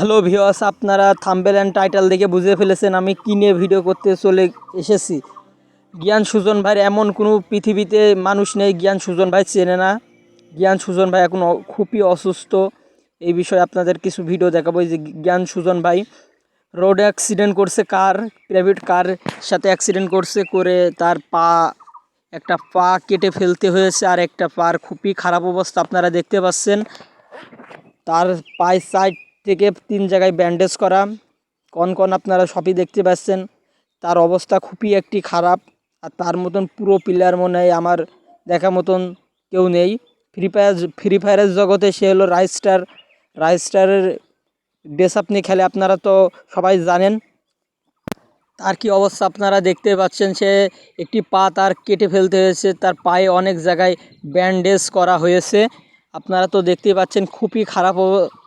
Hello viewers, আপনারা thumbnail and title দেখে বুঝে ফেলেছেন আমি কী নিয়ে ভিডিও করতে চলে এসেছি। জ্ঞান সুজন ভাইয়ের এমন কোনো পৃথিবীতে মানুষ নেই জ্ঞান সুজন ভাই চেনে না। জ্ঞান সুজন ভাই এখন খুবই অসুস্থ। এই বিষয়ে আপনাদের কিছু ভিডিও দেখাবো। যে জ্ঞান সুজন ভাই রোডে অ্যাক্সিডেন্ট করছে, প্রাইভেট কার সাথে অ্যাক্সিডেন্ট করছে, করে তার একটা পা কেটে ফেলতে হয়েছে, আর একটা পার খুবই খারাপ অবস্থা আপনারা দেখতে পাচ্ছেন। তার পায়ের সাইড থেকে 3 জায়গায় ব্যান্ডেজ করা, কন আপনারা সবই দেখতে পাচ্ছেন। তার অবস্থা খুবই একটি খারাপ। আর তার মতন পুরো প্লেয়ার মনে হয় আমার দেখা মতন কেউ নেই। ফ্রি ফায়ারের জগতে সে হলো রাইস্টারের ড্রেস আপ নিয়ে খেলে, আপনারা তো সবাই জানেন তার কি অবস্থা আপনারা দেখতে পাচ্ছেন। সে একটি পা তার কেটে ফেলতে হয়েছে, তার পায়ে অনেক জায়গায় ব্যান্ডেজ করা হয়েছে। আপনারা তো দেখতেই পাচ্ছেন খুবই খারাপ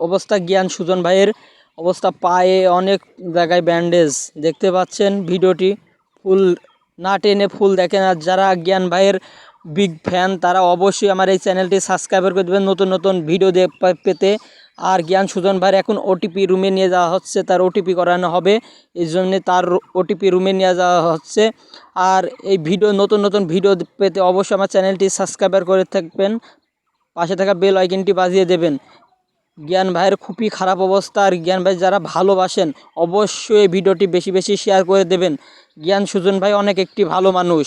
অবস্থা জ্ঞান সুজন ভাইয়ের অবস্থা, পায়ে অনেক জায়গায় ব্যান্ডেজ দেখতে পাচ্ছেন। ভিডিওটি ফুল না টেনে ফুল দেখেন। আর যারা জ্ঞান ভাইয়ের বিগ ফ্যান তারা অবশ্যই আমার এই চ্যানেলটি সাবস্ক্রাইব করে দেবেন নতুন নতুন ভিডিও পেতে। আর জ্ঞান সুজন ভাইয়ের এখন ওটিপি রুমে নিয়ে যাওয়া হচ্ছে, তার ওটিপি করানো হবে, এই জন্যে তার ওটিপি রুমে নিয়ে যাওয়া হচ্ছে। আর এই নতুন নতুন ভিডিও পেতে অবশ্যই আমার চ্যানেলটি সাবস্ক্রাইব করে থাকবেন, পাশে থাকা বেল আইকনটি বাজিয়ে দেবেন। জ্ঞান ভাইয়ের খুবই খারাপ অবস্থা। আর জ্ঞান ভাই যারা ভালোবাসেন অবশ্যই এই ভিডিওটি বেশি বেশি শেয়ার করে দেবেন। জ্ঞান সুজন ভাই অনেক একটি ভালো মানুষ।